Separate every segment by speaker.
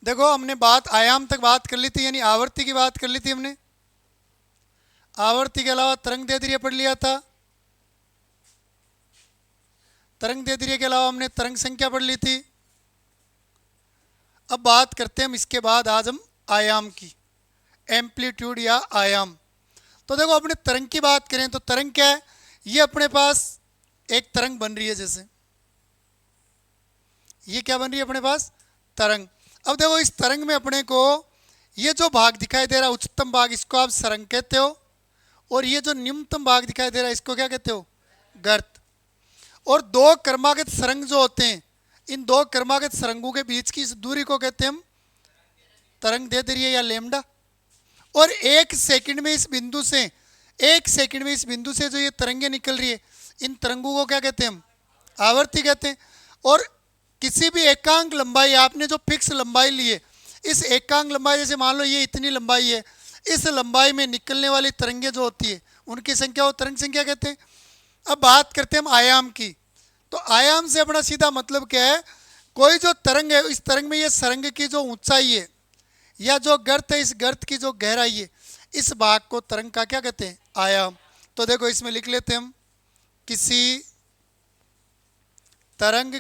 Speaker 1: देखो हमने बात आयाम तक बात कर ली थी, यानी आवर्ती की बात कर ली थी हमने। आवर्ती के अलावा तरंग दैर्ध्य पढ़ लिया था। तरंग दैर्ध्य के अलावा हमने तरंग संख्या पढ़ ली थी। अब बात करते हैं हम इसके बाद आज हम आयाम की, एम्पलीट्यूड या आयाम। तो देखो अपने तरंग की बात करें तो तरंग क्या है, ये अपने पास एक तरंग बन रही है, जैसे ये क्या बन रही है अपने पास, तरंग। अब देखो इस तरंग में अपने को ये जो भाग दिखाई दे रहा है उच्चतम भाग, इसको आप सरंग कहते हो, और ये जो निम्नतम भाग दिखाई दे रहा है इसको क्या कहते हो, गर्त। और दो क्रमागत सरंग जो होते हैं, इन दो क्रमागत सरंगों के बीच की इस दूरी को कहते हैं हम तरंग दैर्ध्य या लैम्डा। और एक सेकंड में इस बिंदु से, एक सेकंड में इस बिंदु से जो ये तरंगें निकल रही है, इन तरंगों को क्या कहते हैं हम, आवर्ती कहते हैं। और किसी भी एकांक लंबाई, आपने जो फिक्स लंबाई ली है, इस एकांक लंबाई, जैसे मान लो ये इतनी लंबाई है, इस लंबाई में निकलने वाली तरंगें जो होती है उनकी संख्या को तरंग संख्या कहते हैं। अब बात करते हैं हम आयाम की। तो आयाम से अपना सीधा मतलब क्या है, कोई जो तरंग है, इस तरंग में ये सरंग की जो ऊंचाई है या जो गर्त है, इस गर्त की जो गहराई है, इस भाग को तरंग का क्या कहते हैं, आयाम। तो देखो इसमें लिख लेते हैं हम, किसी तरंग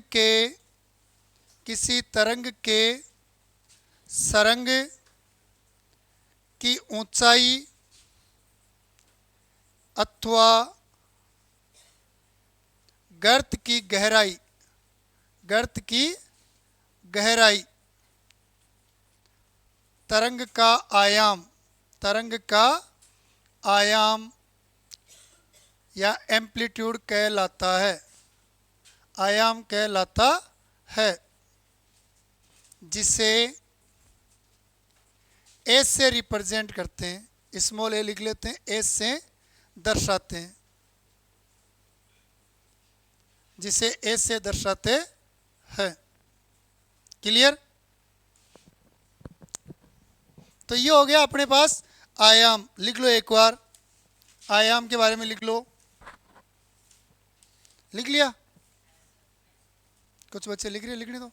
Speaker 1: के सरंग की ऊंचाई अथवा गर्त की गहराई, गर्त की गहराई तरंग का आयाम, तरंग का आयाम या एम्पलीट्यूड कहलाता है, आयाम कहलाता है, जिसे एस से रिप्रेजेंट करते हैं, स्मॉल ए लिख लेते हैं, एस से दर्शाते हैं, जिसे एस से दर्शाते हैं। क्लियर। तो ये हो गया अपने पास आयाम। लिख लो एक बार, आयाम के बारे में लिख लो। लिख लिया, कुछ बच्चे लिख रहे, लिखने दो।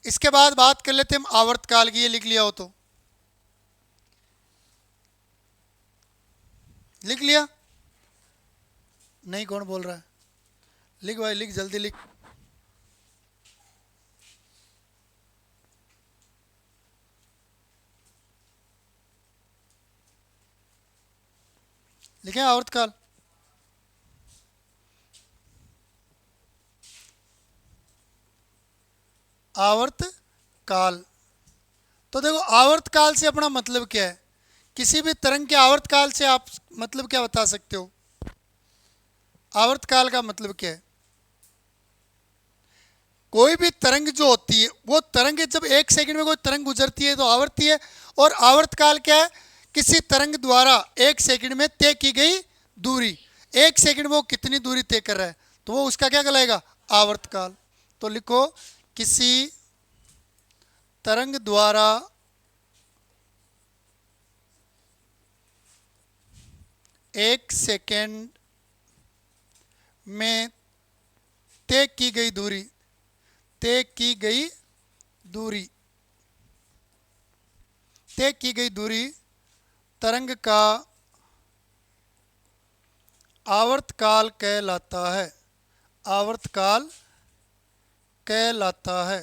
Speaker 1: इसके बाद बात कर लेते हैं हम आवर्तकाल की। ये लिख लिया हो तो लिख लिया, नहीं कौन बोल रहा है, लिख भाई लिख, जल्दी लिख। लिखे आवर्तकाल। आवर्तकाल, तो देखो आवर्तकाल से अपना मतलब क्या है, किसी भी तरंग के आवर्तकाल से आप मतलब क्या बता सकते हो, आवर्तकाल का मतलब क्या है। कोई भी तरंग जो होती है, वो तरंग जब एक सेकंड में कोई तरंग गुजरती है तो आवर्ती है। और आवर्तकाल क्या है, किसी तरंग द्वारा एक सेकंड में तय की गई दूरी, एक सेकंड में वो कितनी दूरी तय कर रहा है, तो वो उसका क्या कहलाएगा, आवर्तकाल। तो लिखो, किसी तरंग द्वारा एक सेकंड में तय की गई दूरी, तय की गई दूरी, तय की गई दूरी तरंग का आवर्तकाल कहलाता है, आवर्तकाल कहलाता है।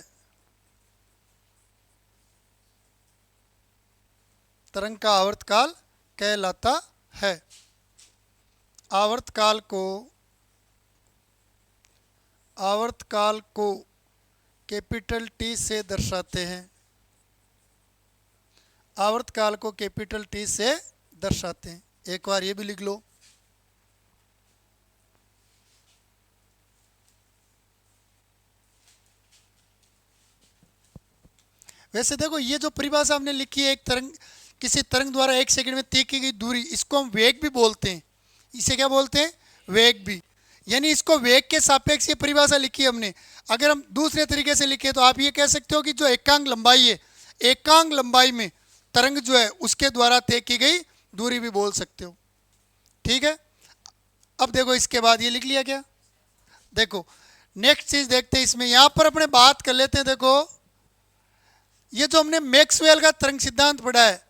Speaker 1: तरंग का आवर्तकाल कहलाता है। आवर्तकाल को कैपिटल टी से दर्शाते हैं, आवर्तकाल को कैपिटल टी से दर्शाते हैं। एक बार ये भी लिख लो। वैसे देखो ये जो परिभाषा हमने लिखी है, एक तरंग, किसी तरंग द्वारा एक सेकंड में तय की गई दूरी, इसको हम वेग भी बोलते हैं। इसे क्या बोलते हैं, वेग भी। यानी इसको वेग के सापेक्ष ये परिभाषा लिखी है हमने। अगर हम दूसरे तरीके से लिखे तो आप ये कह सकते हो कि जो एकांक लंबाई है, एकांक लंबाई में तरंग जो है उसके द्वारा तय की गई दूरी भी बोल सकते हो। ठीक है। अब देखो इसके बाद ये लिख लिया क्या, देखो नेक्स्ट चीज देखते हैं इसमें, यहां पर अपने बात कर लेते हैं। देखो ये जो हमने मैक्सवेल का तरंग सिद्धांत पढ़ा है,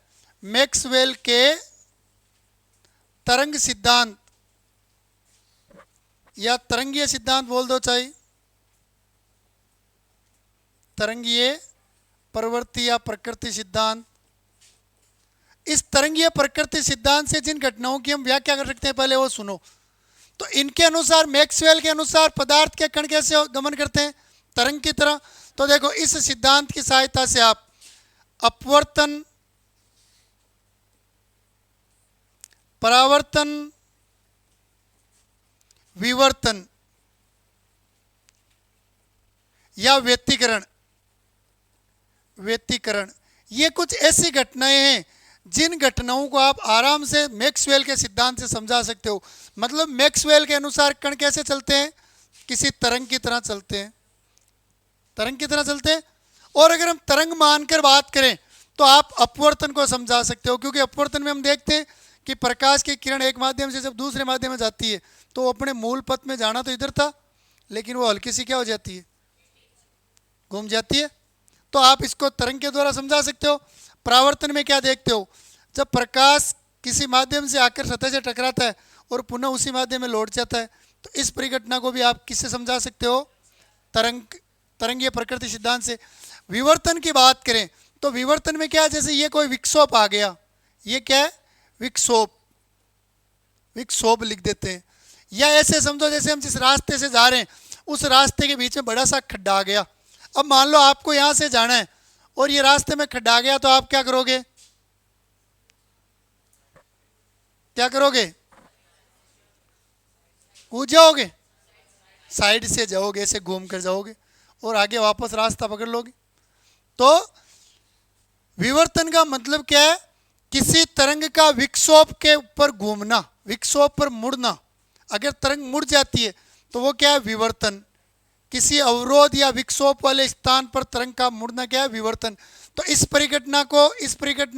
Speaker 1: मैक्सवेल के तरंग सिद्धांत या तरंगीय सिद्धांत बोल दो चाहे, तरंगीय प्रवृत्ति या प्रकृति सिद्धांत। इस तरंगीय प्रकृति सिद्धांत से जिन घटनाओं की हम व्याख्या कर सकते हैं पहले वो सुनो। तो इनके अनुसार, मैक्सवेल के अनुसार पदार्थ के कण कैसे गमन करते हैं, तरंग की तरह। तो देखो इस सिद्धांत की सहायता से आप अपवर्तन, परावर्तन, विवर्तन या व्यतिकरण, ये कुछ ऐसी घटनाएं हैं जिन घटनाओं को आप आराम से मैक्सवेल के सिद्धांत से समझा सकते हो। मतलब मैक्सवेल के अनुसार कण कैसे चलते हैं, किसी तरंग की तरह चलते हैं, तरंग की तरह चलते हैं। और अगर हम तरंग मानकर बात करें तो आप अपवर्तन को समझा सकते हो, क्योंकि अपवर्तन में हम देखते हैं कि प्रकाश की किरण एक माध्यम से जब दूसरे माध्यम में जाती है तो वो अपने मूल पथ में जाना तो इधर था, लेकिन वो हल्की सी क्या हो जाती है, घूम जाती है। तो आप इसको तरंग के द्वारा समझा सकते हो। परावर्तन में क्या देखते हो, जब प्रकाश किसी माध्यम से आकर सतह से टकराता है और पुनः उसी माध्यम में लौट जाता है, तो इस परिघटना को भी आप किससे समझा सकते हो, तरंगीय प्रकृति सिद्धांत से। विवर्तन की बात करें तो विवर्तन में क्या है, जैसे ये कोई विक्षोभ आ गया, ये क्या है, विक्षोभ, विक्षोभ लिख देते हैं। या ऐसे समझो जैसे हम जिस रास्ते से जा रहे हैं उस रास्ते के बीच में बड़ा सा खड्डा आ गया। अब मान लो आपको यहां से जाना है और ये रास्ते में खड्डा आ गया, तो आप क्या करोगे, क्या करोगे, कूद जाओगे, साइड से जाओगे, ऐसे घूम कर जाओगे और आगे वापस रास्ता पकड़ लोगे। तो विवर्तन का मतलब क्या है, किसी तरंग का विक्षोभ के ऊपर घूमना, विक्षोभ पर मुड़ना। अगर तरंग मुड़ जाती है तो वो क्या है, विवर्तन। किसी अवरोध या विक्षोभ वाले स्थान पर तरंग का मुड़ना क्या है, विवर्तन। तो इस परिघटना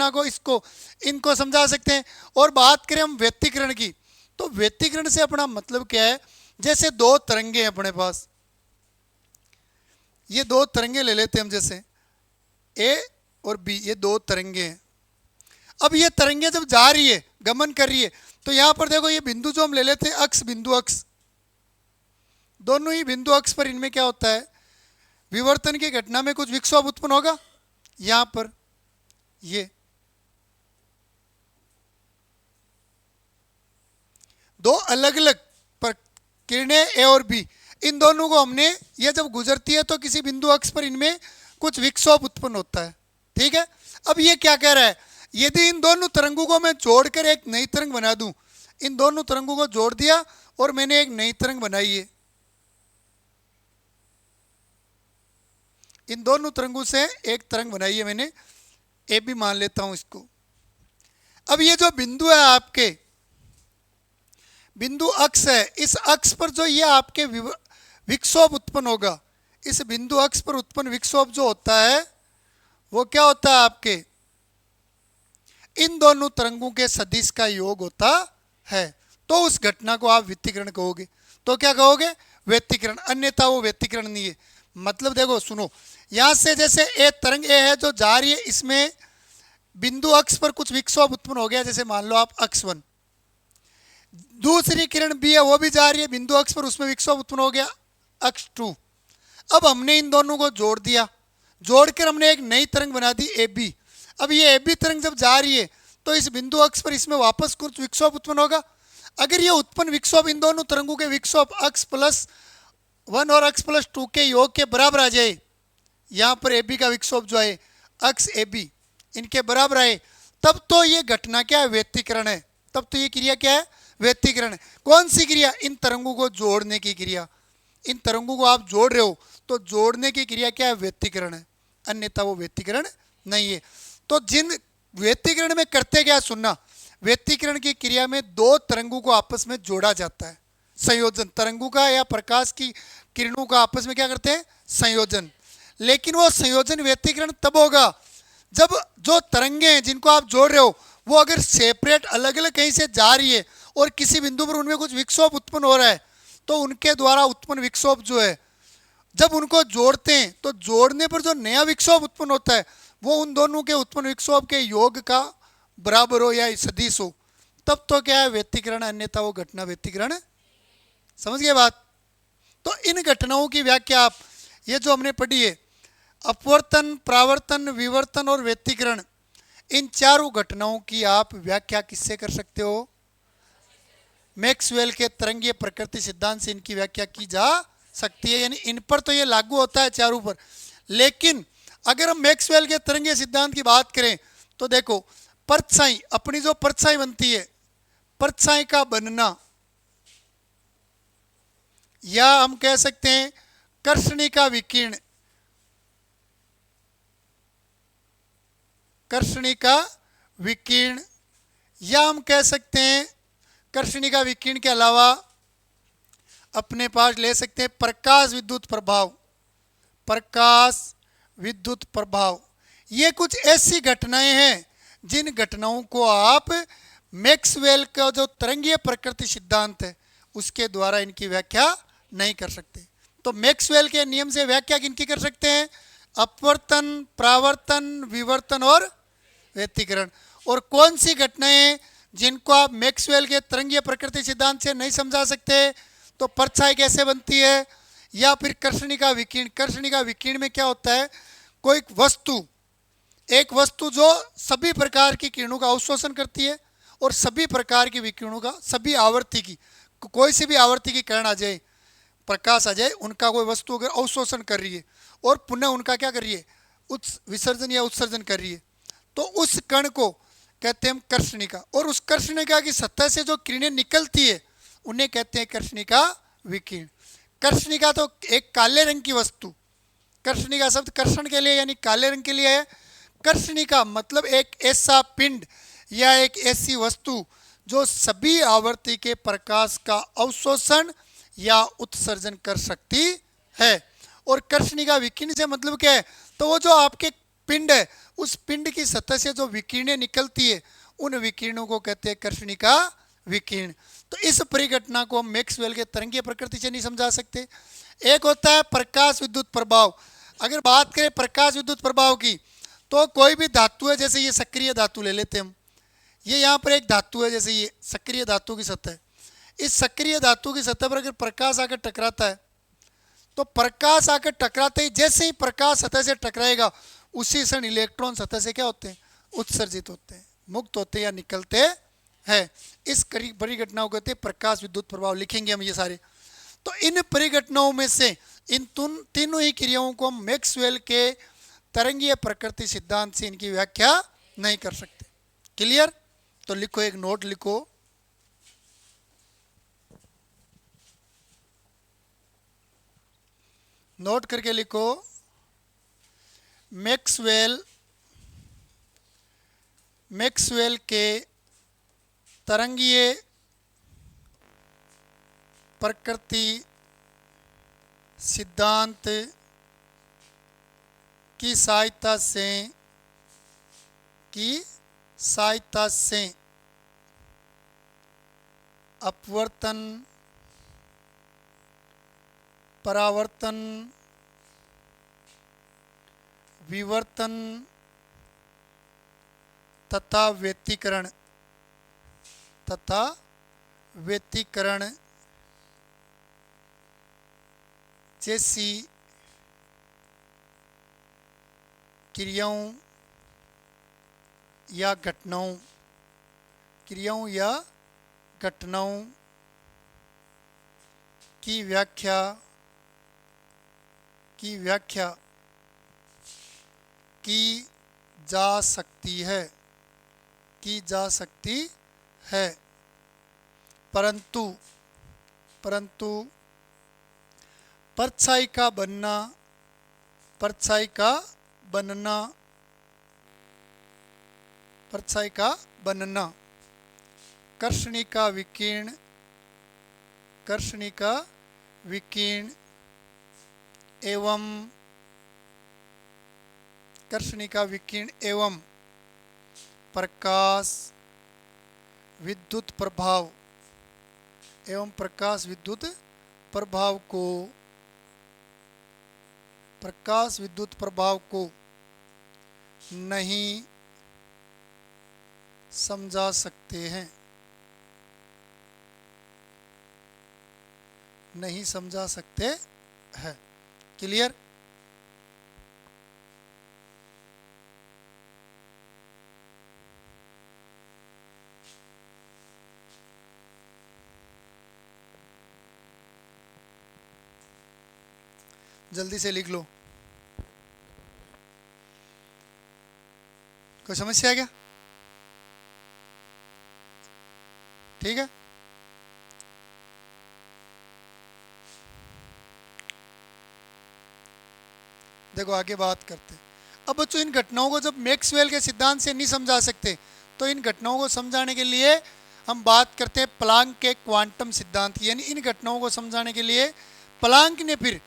Speaker 1: को इसको, इनको समझा सकते हैं। और बात करें हम व्यतिकरण की, तो व्यतिकरण से अपना मतलब क्या है, जैसे दो तरंगे हैं अपने पास, ये दो तरंगे ले लेते हैं हम, जैसे ए और बी, ये दो तरंगे हैं। अब ये तरंगे जब जा रही है, गमन कर रही है, तो यहां पर देखो ये बिंदु जो हम ले लेते हैं अक्ष, बिंदु अक्ष, दोनों ही बिंदु अक्ष पर इनमें क्या होता है, विवर्तन की घटना में कुछ विक्षोभ उत्पन्न होगा। यहां पर ये दो अलग अलग किरणें ए और बी, इन दोनों को हमने, ये जब गुजरती है तो किसी बिंदु अक्ष पर इनमें कुछ विक्षोभ उत्पन्न होता है, ठीक है। अब ये क्या कह रहा है, यदि इन दोनों तरंगों को मैं जोड़कर एक नई तरंग बना दूं, इन दोनों तरंगों को जोड़ दिया और मैंने एक नई तरंग बनाई है, इन दोनों तरंगों से एक तरंग बनाई है मैंने, ए भी मान लेता हूं इसको। अब ये जो बिंदु है आपके, बिंदु अक्ष है, इस अक्ष पर जो ये आपके विक्षोभ उत्पन्न होगा, इस बिंदु अक्ष पर उत्पन्न विक्षोभ जो होता है वो क्या होता है, आपके इन दोनों तरंगों के सदिश का योग होता है। तो उस घटना को आप व्यतिकरण कहोगे। तो क्या कहोगे, व्यतिकरण, अन्यथा वो व्यतिकरण नहीं है। मतलब देखो सुनो, यहां से जैसे ए तरंग ए है जो जा रही है, इसमें बिंदु अक्ष पर कुछ विक्षोभ उत्पन्न हो गया, जैसे मान लो आप अक्ष 1, दूसरी किरण बी है वो भी जा रही है बिंदु अक्ष पर, उसमें विक्षोभ उत्पन्न हो गया अक्ष 2। अब हमने इन दोनों को जोड़ दिया, जोड़कर हमने एक नई तरंग बना दी ए बी। अब ये ए बी तरंग जब जा रही है तो इस बिंदु अक्ष पर इसमें वापस कुछ विक्षोभ उत्पन्न होगा। अगर ये उत्पन्न विक्षोभ इन दोनों तरंगों के विक्षोभ अक्ष +1 और अक्ष +2 के योग के बराबर आ जाए, यहाँ पर ए बी का विक्षोभ जो है अक्ष ए बी इनके बराबर आए, तब तो ये घटना क्या है, व्यतिकरण है। तब तो ये क्रिया क्या है, व्यतिकरण है। कौन सी क्रिया, इन तरंगों को जोड़ने की क्रिया। इन तरंगों को आप जोड़ रहे हो तो जोड़ने की क्रिया क्या है, व्यतिकरण है, अन्यथा वो व्यतिकरण नहीं है। तो जिन व्यतिकरण में करते क्या, सुनना, व्यतिकरण की क्रिया में दो तरंगों को आपस में जोड़ा जाता है, संयोजन, तरंगों का या प्रकाश की किरणों का आपस में क्या करते हैं, संयोजन। लेकिन वो संयोजन व्यतिकरण तब होगा जब जो तरंगे हैं जिनको आप जोड़ रहे हो वो अगर सेपरेट, अलग अलग कहीं से जा रही है और किसी बिंदु पर उनमें कुछ विक्षोभ उत्पन्न हो रहा है, तो उनके द्वारा उत्पन्न विक्षोभ जो है जब उनको जोड़ते हैं तो जोड़ने पर जो नया विक्षोभ उत्पन्न होता है वो उन दोनों के उत्पन्न विक्षोभ के योग का बराबर हो या सदिश हो, तब तो क्या है व्यतिकरण, अन्यथा वो घटना व्यतिकरण। समझ गए बात? तो इन घटनाओं की व्याख्या आप ये जो हमने पढ़ी है, अपवर्तन, प्रावर्तन, विवर्तन और व्यतिकरण, इन चारों घटनाओं की आप व्याख्या किससे कर सकते हो? मैक्सवेल के तरंगीय प्रकृति सिद्धांत से इनकी व्याख्या की जा सकती है। यानी इन पर तो ये लागू होता है चारों पर। लेकिन अगर हम मैक्सवेल के तरंगीय सिद्धांत की बात करें तो देखो, परछाई, अपनी जो परछाई बनती है, परछाई का बनना, या हम कह सकते हैं कर्षणिका विकिरण, कर्षणिका विकिरण, या हम कह सकते हैं कर्षणिका विकिरण के अलावा अपने पास ले सकते हैं प्रकाश विद्युत प्रभाव, प्रकाश विद्युत प्रभाव। ये कुछ ऐसी घटनाएं हैं जिन घटनाओं को आप मैक्सवेल का जो तरंगीय प्रकृति सिद्धांत है उसके द्वारा इनकी व्याख्या नहीं कर सकते। तो मैक्सवेल के नियम से व्याख्या किनकी कर सकते हैं? अपवर्तन, प्रावर्तन, विवर्तन और व्यतिकरण। और कौन सी घटनाएं जिनको आप मैक्सवेल के तरंगीय प्रकृति सिद्धांत से नहीं समझा सकते? तो परछाई कैसे बनती है, या फिर कर्षणिका विकिरण। कर्षणिका विकिरण में क्या होता है, कोई वस्तु, एक वस्तु जो सभी प्रकार की किरणों का अवशोषण करती है और सभी प्रकार की विकिरणों का, सभी आवर्ती की, कोई सी भी आवर्ती की किरण आ जाए, प्रकाश आ जाए, उनका कोई वस्तु अगर अवशोषण कर रही है और पुनः उनका क्या कर रही है, विसर्जन या उत्सर्जन कर रही है, तो उस कण को कहते हैं हम कर्षणिका। और उस कर्षणिका की सतह से जो किरणें निकलती है उन्हें कहते हैं कर्षणिका विकिरण। कर्षणिका तो एक काले रंग की वस्तु, कर्षणिका शब्द कर्षण के लिए यानी काले रंग के लिए है। कर्षणिका मतलब एक ऐसा पिंड या एक ऐसी वस्तु जो सभी आवर्ती के प्रकाश का अवशोषण या उत्सर्जन कर सकती है। और कर्षणिका विकिरण से मतलब क्या है, तो वो जो आपके पिंड है उस पिंड की सतह से जो विकिरणें निकलती है उन विकिरणों को कहते हैं कर्षणिका विकिरण। तो इस परिघटना को हम मैक्सवेल के तरंगीय प्रकृति से नहीं समझा सकते। एक होता है प्रकाश विद्युत प्रभाव। अगर बात करें प्रकाश विद्युत प्रभाव की तो कोई भी धातु है, जैसे ये सक्रिय धातु ले लेते हैं हम, ये यहाँ पर एक धातु है, जैसे ये सक्रिय धातु की सतह है। इस सक्रिय धातु की सतह पर अगर प्रकाश आकर टकराता है तो प्रकाश आकर टकराते ही, जैसे ही प्रकाश सतह से टकराएगा उसी क्षण इलेक्ट्रॉन सतह से क्या होते हैं, उत्सर्जित होते हैं, मुक्त होते हैं या निकलते हैं। इस परिघटनाओं को कहते हैं प्रकाश विद्युत प्रभाव। लिखेंगे हम ये सारे। तो इन परिघटनाओं में से इन तीनों ही क्रियाओं को हम मैक्सवेल के तरंगीय प्रकृति सिद्धांत से इनकी व्याख्या नहीं कर सकते। क्लियर? तो लिखो, एक नोट लिखो, नोट करके लिखो, मैक्सवेल के तरंगीय प्रकृति सिद्धांत की सहायता से अपवर्तन, परावर्तन, विवर्तन तथा व्यतिकरण जैसी क्रियाओं या घटनाओं की व्याख्या की जा सकती है, परंतु परछाई का बनना कर्षणिका विकिरण एवं प्रकाश विद्युत प्रभाव को प्रकाश विद्युत प्रभाव को नहीं समझा सकते हैं, नहीं समझा सकते हैं। क्लियर? जल्दी से लिख लो। कोई समस्या है क्या? ठीक है। देखो आगे बात करते हैं। अब बच्चों इन घटनाओं को जब मैक्सवेल के सिद्धांत से नहीं समझा सकते तो इन घटनाओं को समझाने के लिए हम बात करते हैं प्लांक के क्वांटम सिद्धांत। यानी इन घटनाओं को समझाने के लिए प्लांक ने फिर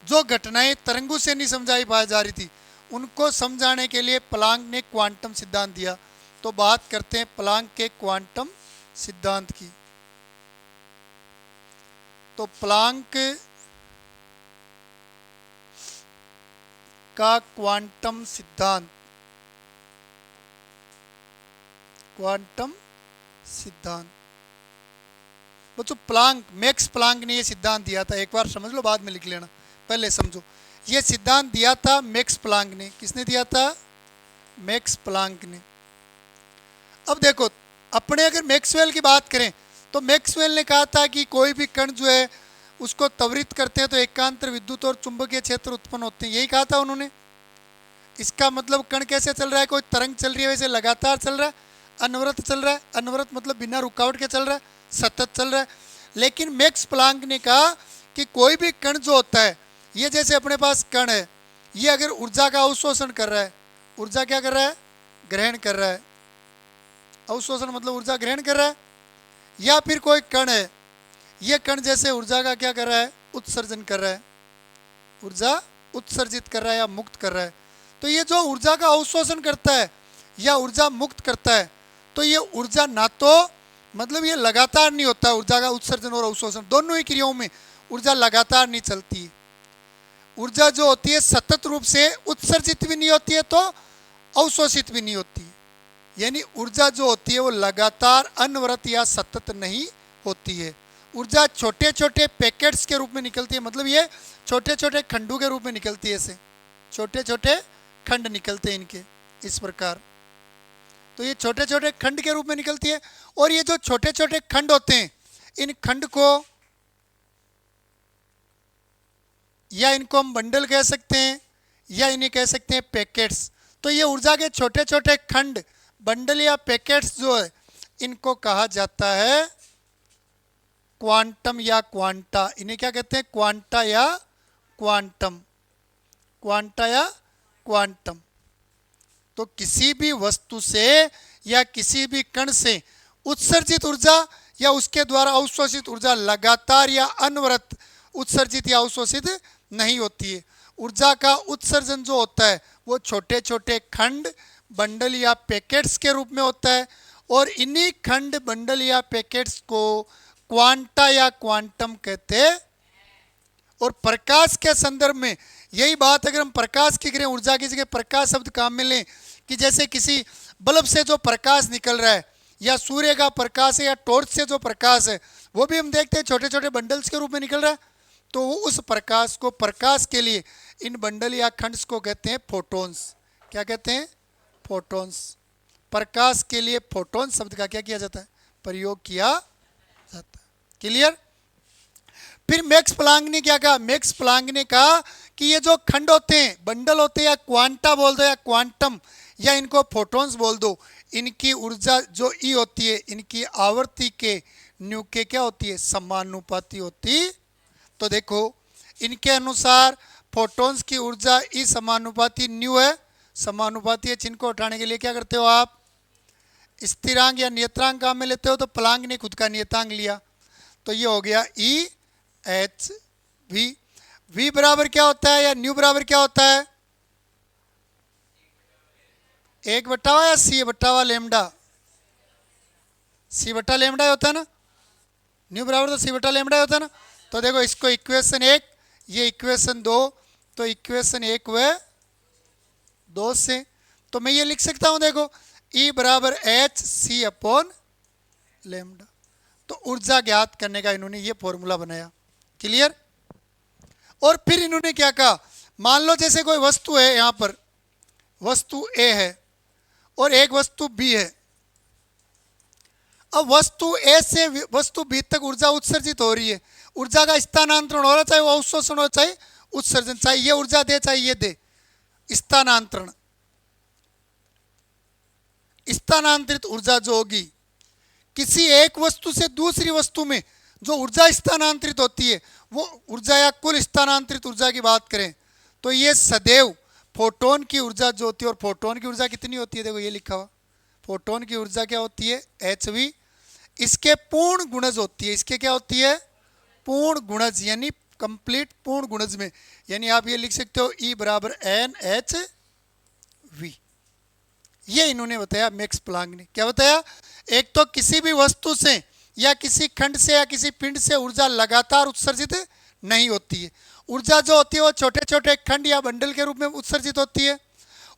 Speaker 1: जो घटनाएं तरंगों से नहीं समझाई पाई जा रही थी उनको समझाने के लिए प्लांक ने क्वांटम सिद्धांत दिया। तो बात करते हैं प्लांक के क्वांटम सिद्धांत की। तो प्लांक का क्वांटम सिद्धांत, क्वांटम सिद्धांत बच्चों प्लांक, मैक्स प्लांक ने यह सिद्धांत दिया था। एक बार समझ लो, बाद में लिख लेना, पहले समझो। यह सिद्धांत दिया था मैक्स प्लांक ने। किसने दिया था? मैक्स प्लांक ने। अब देखो अपने अगर मैक्सवेल की बात करें तो मैक्सवेल ने कहा था कि कोई भी कण जो है उसको त्वरित करते हैं तो एकांतर विद्युत और चुंबकीय क्षेत्र उत्पन्न होते हैं, यही कहा था उन्होंने। इसका मतलब कण कैसे चल रहा है? कोई तरंग चल रही है वैसे लगातार चल रहा है, अनवरत चल रहा है। अनवरत मतलब बिना रुकावट के चल रहा है, सतत चल रहा है। लेकिन मैक्स प्लांक ने कहा कि कोई भी कण जो होता है, ये जैसे अपने पास कण है, ये अगर ऊर्जा का अवशोषण कर रहा है, ऊर्जा क्या कर रहा है? ग्रहण कर रहा है। अवशोषण मतलब ऊर्जा ग्रहण कर रहा है। या फिर कोई कण है, ये कण जैसे ऊर्जा का क्या कर रहा है? उत्सर्जन कर रहा है, ऊर्जा उत्सर्जित कर रहा है या मुक्त कर रहा है। तो ये जो ऊर्जा का अवशोषण करता है या ऊर्जा मुक्त करता है, तो ये ऊर्जा ना तो मतलब ये लगातार नहीं होता है। ऊर्जा का उत्सर्जन और अवशोषण दोनों ही क्रियाओं में ऊर्जा लगातार नहीं चलती है। ऊर्जा जो होती है सतत रूप से उत्सर्जित भी नहीं होती है तो अवशोषित भी नहीं होती है। यानी ऊर्जा जो होती है वो लगातार अनवरत या सतत नहीं होती है। ऊर्जा छोटे छोटे पैकेट्स के रूप में निकलती है, मतलब ये छोटे छोटे खंडों के रूप में निकलती है। ऐसे छोटे छोटे खंड निकलते हैं इनके, इस प्रकार। तो ये छोटे छोटे खंड के रूप में निकलती है। और ये जो छोटे छोटे खंड होते हैं, इन खंड को या इनको हम बंडल कह सकते हैं या इन्हें कह सकते हैं पैकेट्स। तो ये ऊर्जा के छोटे छोटे खंड, बंडल या पैकेट्स जो है, इनको कहा जाता है क्वांटम या क्वांटा। इन्हें क्या कहते हैं? क्वांटा या क्वांटम, क्वांटा या क्वांटम। तो किसी भी वस्तु से या किसी भी कण से उत्सर्जित ऊर्जा या उसके द्वारा अवशोषित ऊर्जा लगातार या अनवरत उत्सर्जित या अवशोषित नहीं होती है। ऊर्जा का उत्सर्जन जो होता है वो छोटे छोटे खंड, बंडल या पैकेट्स के रूप में होता है। और इन्हीं खंड, बंडल या पैकेट्स को क्वांटा या क्वांटम कहते हैं। और प्रकाश के संदर्भ में यही बात अगर हम प्रकाश की करें, ऊर्जा की जगह प्रकाश शब्द काम में लें, कि जैसे किसी बल्ब से जो प्रकाश निकल रहा है या सूर्य का प्रकाश है या टॉर्च से जो प्रकाश है, वो भी हम देखते हैं छोटे छोटे बंडल्स के रूप में निकल रहा है। तो उस प्रकाश को, प्रकाश के लिए इन बंडल या खंड्स को कहते हैं फोटॉन्स। क्या कहते हैं? फोटॉन्स। प्रकाश के लिए फोटॉन शब्द का क्या किया जाता है? प्रयोग किया जाता है। क्लियर? फिर मैक्स प्लांक ने क्या कहा? मैक्स प्लांक ने कहा कि ये जो खंड होते हैं, बंडल होते हैं, या क्वांटा बोल दो या क्वांटम या इनको फोटॉन्स बोल दो, इनकी ऊर्जा जो ई होती है, इनकी आवर्ती के न्यू के क्या होती है? समानुपाती होती। तो देखो इनके अनुसार फोटॉन्स की ऊर्जा ई समानुपाती न्यू है, समानुपाती है। चिन्ह को हटाने के लिए क्या करते हो आप? स्थिरांक या नियतांक काम में लेते हो। तो प्लांक ने खुद का नियतांक लिया, तो ये हो गया ई एच वी। वी बराबर क्या होता है या न्यू बराबर क्या होता है? 1/, या C/, लेमडा? C/, होता है ना। न्यू बराबर तो C/, होता है ना। तो देखो इसको इक्वेशन 1, ये इक्वेशन 2, तो इक्वेशन 1 व 2 से तो मैं ये लिख सकता हूं, देखो E बराबर एच सी अपॉन लेमडा। तो ऊर्जा ज्ञात करने का इन्होंने ये फॉर्मूला बनाया। क्लियर। और फिर इन्होंने क्या कहा, मान लो जैसे कोई वस्तु है, यहां पर वस्तु ए है और एक वस्तु बी है। अब वस्तु ए से वस्तु बी तक ऊर्जा उत्सर्जित हो रही है। ऊर्जा का स्थानांतरण हो रहा, चाहे वो अवशोषण हो चाहे उत्सर्जन, चाहे ये ऊर्जा दे चाहे ये दे। स्थानांतरण, स्थानांतरित ऊर्जा जो होगी किसी एक वस्तु से दूसरी वस्तु में, जो ऊर्जा स्थानांतरित होती है वो ऊर्जा या कुल स्थानांतरित ऊर्जा की बात करें तो ये सदैव फोटोन की ऊर्जा जो होती है। और फोटोन की ऊर्जा कितनी होती है, देखो ये लिखा हुआ, फोटोन की ऊर्जा क्या होती है, एचवी। इसके पूर्ण गुणज होती है, इसके क्या होती है, पूर्ण गुणज, यानी कंप्लीट पूर्ण गुणज में। यानी आप ये लिख सकते हो E बराबर एन एच वी। ये इन्होंने बताया, मैक्स प्लांक ने क्या बताया, एक तो किसी भी वस्तु से या किसी खंड से या किसी पिंड से ऊर्जा लगातार उत्सर्जित नहीं होती है। ऊर्जा जो होती है वो छोटे छोटे खंड या बंडल के रूप में उत्सर्जित होती है।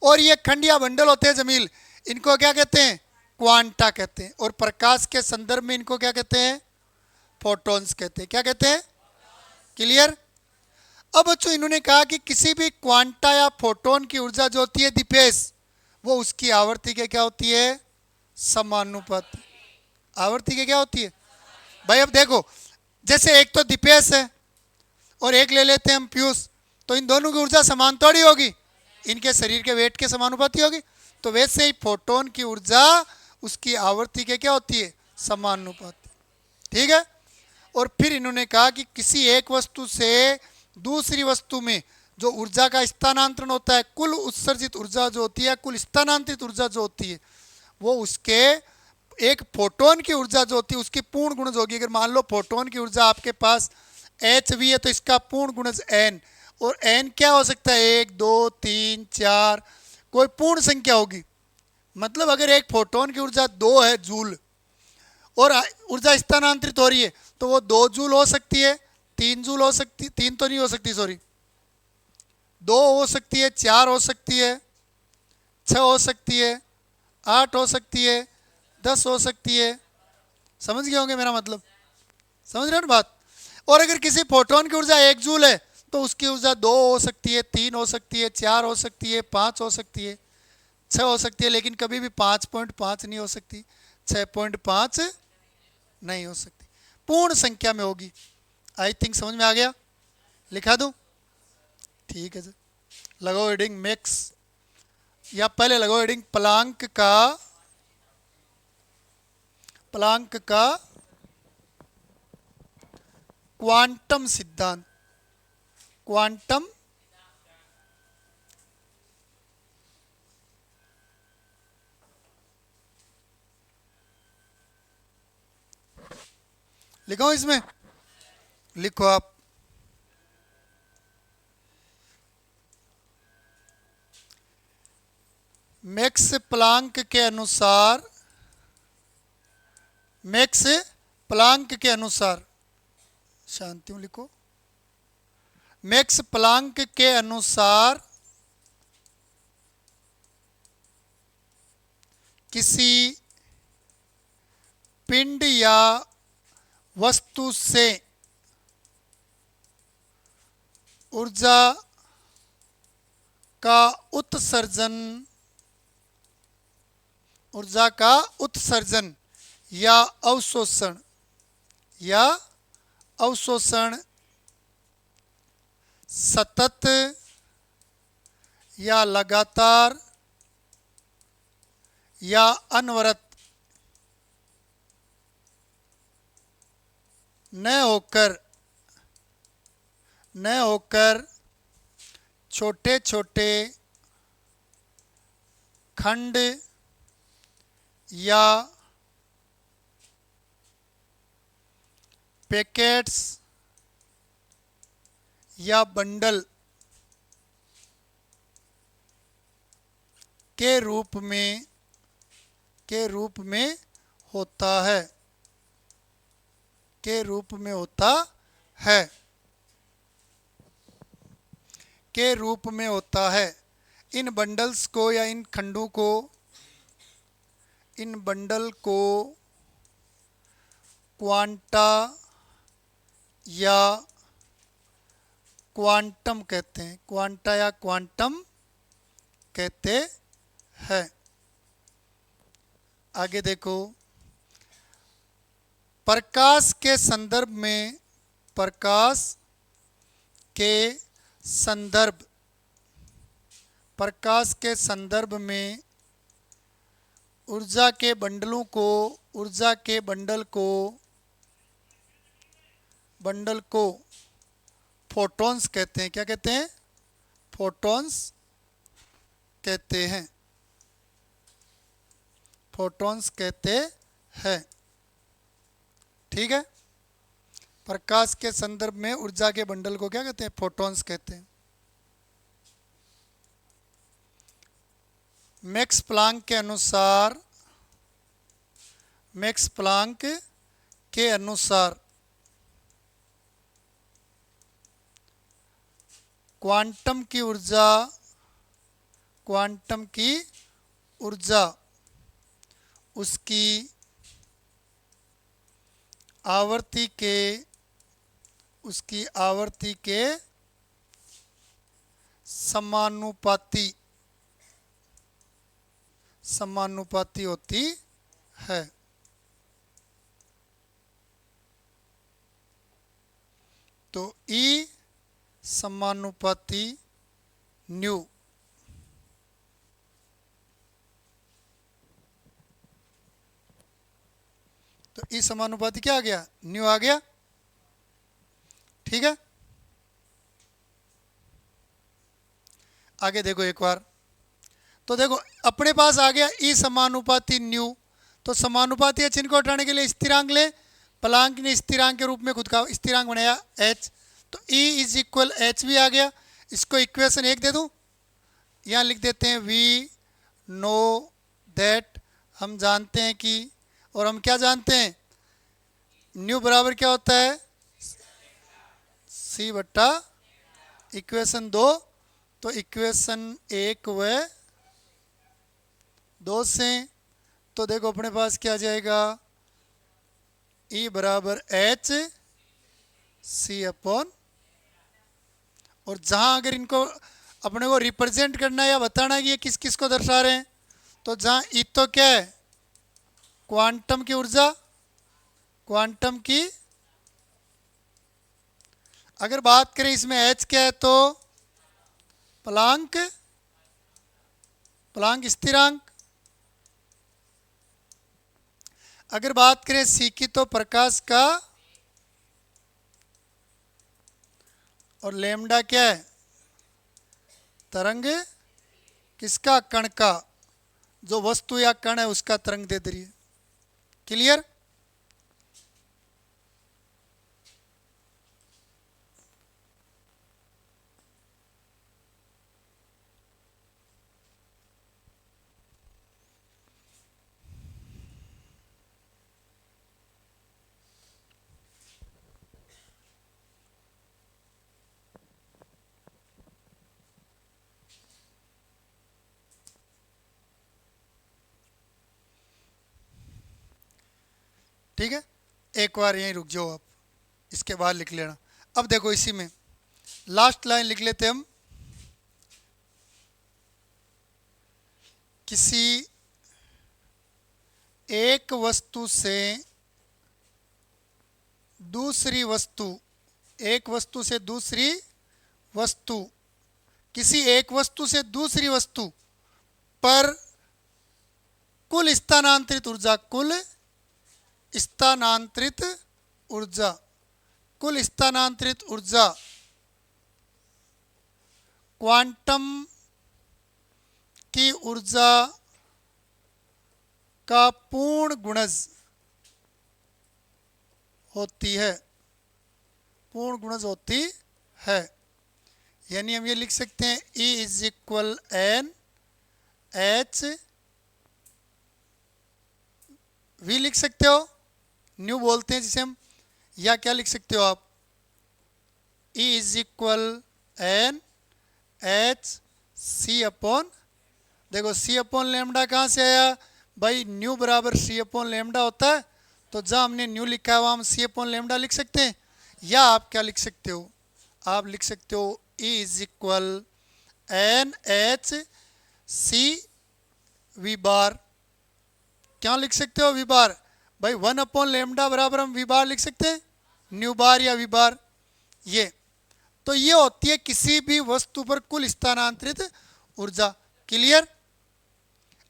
Speaker 1: और ये खंड या बंडल होते हैं जमील, इनको क्या कहते हैं, क्वांटा कहते हैं। और प्रकाश के संदर्भ में इनको क्या कहते हैं, फोटॉन्स कहते हैं। क्या कहते हैं, क्लियर। अब बच्चों इन्होंने कहा कि किसी भी क्वांटा या फोटोन की ऊर्जा जो होती है दिपेश, वो उसकी आवर्ती के क्या होती है, समानुपाती। आवर्ती के क्या होती है भाई। अब देखो जैसे एक तो दिपेश है और एक ले लेते हैं हम प्यूस, तो इन दोनों की ऊर्जा समान थोड़ी होगी, इनके शरीर के वेट के समानुपाती होगी। तो वैसे ही फोटोन की ऊर्जा उसकी आवर्ती के क्या होती है, समानुपाती। ठीक है। और फिर इन्होंने कहा कि किसी एक वस्तु से दूसरी वस्तु में जो ऊर्जा का स्थानांतरण होता है, कुल उत्सर्जित ऊर्जा जो होती है, कुल स्थानांतरित ऊर्जा जो होती है, वो उसके एक फोटोन की ऊर्जा जो होती है उसकी पूर्ण गुणज होगी। अगर मान लो फोटोन की ऊर्जा आपके पास एच वी है तो इसका पूर्ण गुणज एन। और एन क्या हो सकता है, 1 2 3 4, कोई पूर्ण संख्या होगी। मतलब अगर एक फोटोन की ऊर्जा 2 है जूल और ऊर्जा स्थानांतरित हो रही है तो वो 2 जूल हो सकती है, 3 जूल हो सकती, 3 तो नहीं हो सकती सॉरी, 2 हो सकती है, 4 हो सकती है, 6 हो सकती है, 8 हो सकती है, 10 हो सकती है। समझ गए होंगे मेरा मतलब, समझ रहे हो ना बात। और अगर किसी फोटोन की ऊर्जा 1 जूल है तो उसकी ऊर्जा 2 हो सकती है, 3 हो सकती है, 4 हो सकती है, 5 हो सकती है, 6 हो सकती है, लेकिन कभी भी 5.5 नहीं हो सकती, 6.5 नहीं हो सकती, पूर्ण संख्या में होगी। आई थिंक समझ में आ गया, लिखा दूं, ठीक है सर। लगाओ हेडिंग मैक्स, या पहले लगाओ हेडिंग प्लांक का क्वांटम सिद्धांत। क्वांटम लिखो, इसमें लिखो आप, मैक्स प्लांक के अनुसार, मैक्स प्लांक के अनुसार, शांति में लिखो, मैक्स प्लांक के अनुसार किसी पिंड या वस्तु से ऊर्जा का उत्सर्जन, ऊर्जा का उत्सर्जन या अवशोषण सतत या लगातार या अनवरत न होकर छोटे छोटे खंड या पैकेट्स या बंडल के रूप में होता है, के रूप में होता है। इन बंडल्स को या इन खंडों को, इन बंडल को क्वांटा या क्वांटम कहते हैं। क्वांटा या क्वांटम कहते हैं। आगे देखो, प्रकाश के संदर्भ में, प्रकाश के संदर्भ, प्रकाश के संदर्भ में ऊर्जा के बंडलों को, ऊर्जा के बंडल को फोटॉन्स कहते हैं। क्या कहते हैं? फोटॉन्स कहते हैं। फोटॉन्स कहते हैं। ठीक है। प्रकाश के संदर्भ में ऊर्जा के बंडल को क्या कहते हैं? फोटॉन्स कहते हैं। मैक्स प्लांक के अनुसार, मैक्स प्लांक के अनुसार क्वांटम की ऊर्जा, क्वांटम की ऊर्जा उसकी आवर्ती के, उसकी आवर्ती के समानुपाती, समानुपाती होती है। तो ई समानुपाती न्यू। तो ई समानुपाती क्या आ गया? न्यू आ गया। ठीक है। आगे देखो एक बार, तो देखो अपने पास आ गया ई समानुपाती न्यू। तो समानुपाती चिन्ह को हटाने के लिए स्थिरांक ले। प्लांक ने स्थिरांक के रूप में खुद का स्थिरांक बनाया h, तो E इज इक्वल एच भी आ गया। इसको इक्वेशन 1 दे दूं, यहाँ लिख देते हैं वी नो दैट, हम जानते हैं कि, और हम क्या जानते हैं? न्यू बराबर क्या होता है? C बट्टा इक्वेशन 2। तो इक्वेशन 1 व 2 से, तो देखो अपने पास क्या आ जाएगा? E बराबर एच सी अपॉन, और जहां अगर इनको अपने को रिप्रेजेंट करना है या बताना है कि ये किस किस को दर्शा रहे हैं, तो जहां ई तो क्या है? क्वांटम की ऊर्जा, क्वांटम की। अगर बात करें इसमें एच क्या है, तो प्लांक, प्लांक स्थिरांक। अगर बात करें सी की, तो प्रकाश का, और लैम्डा क्या है? तरंग किसका? कण का। जो वस्तु या कण है उसका तरंग दे रही है। क्लियर? ठीक है। एक बार यहीं रुक जाओ आप, इसके बाद लिख लेना। अब देखो इसी में लास्ट लाइन लिख लेते हम। किसी एक वस्तु से दूसरी वस्तु, एक वस्तु से दूसरी वस्तु, किसी एक वस्तु से दूसरी वस्तु पर कुल स्थानांतरित ऊर्जा, कुल स्थानांतरित ऊर्जा, कुल स्थानांतरित ऊर्जा क्वांटम की ऊर्जा का पूर्ण गुणज होती है, पूर्ण गुणज होती है। यानी हम ये लिख सकते हैं E is equal N h v लिख सकते हो, न्यू बोलते हैं जिसे हम, या क्या लिख सकते हो आप? E is equal N H c upon, देखो सी अपॉन लेमडा कहाँ से आया भाई, न्यू बराबर सी अपॉन लेमडा होता है, तो जहाँ हमने न्यू लिखा है वहाँ हम सी अपॉन लेमडा लिख सकते हैं। या आप क्या लिख सकते हो, आप लिख सकते हो E is equal N H C V bar. क्या लिख सकते हो वी बार भाई, 1 अपॉन लेमडा बराबर हम वी बार लिख सकते हैं, न्यू बार या वी बार। ये तो ये होती है किसी भी वस्तु पर कुल स्थानांतरित ऊर्जा। क्लियर।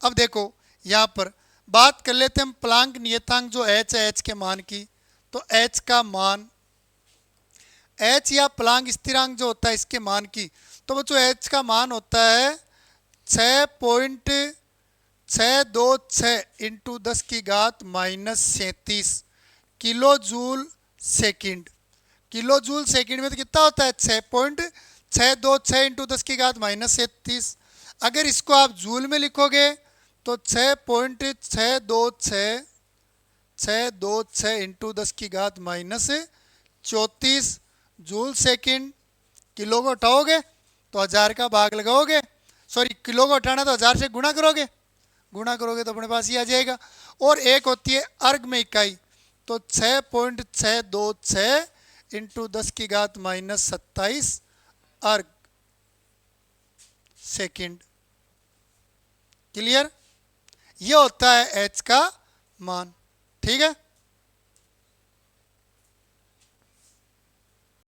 Speaker 1: अब देखो यहाँ पर बात कर लेते हैं हम प्लांक नियतांक जो एच है, एच के मान की। तो एच का मान, एच या प्लांक स्थिरांक जो होता है इसके मान की, तो वो जो एच का मान होता है 6.626 into 10⁻⁻37 kilo joule second. Kilo joule second में तो कितना होता है 6.626 इंटू 10⁻⁻37। अगर इसको आप जूल में लिखोगे तो 6.626 इंटू 10⁻⁻34 जूल सेकेंड। किलो को उठाओगे तो 1000 का भाग लगाओगे, सॉरी किलो को उठाना तो 1000 से गुणा करोगे, गुणा करोगे तो अपने पास ही आ जाएगा। और एक होती है अर्ग में इकाई, तो 6.626 इंटू 10⁻⁻27 अर्ग सेकेंड। क्लियर। ये होता है एच का मान। ठीक है।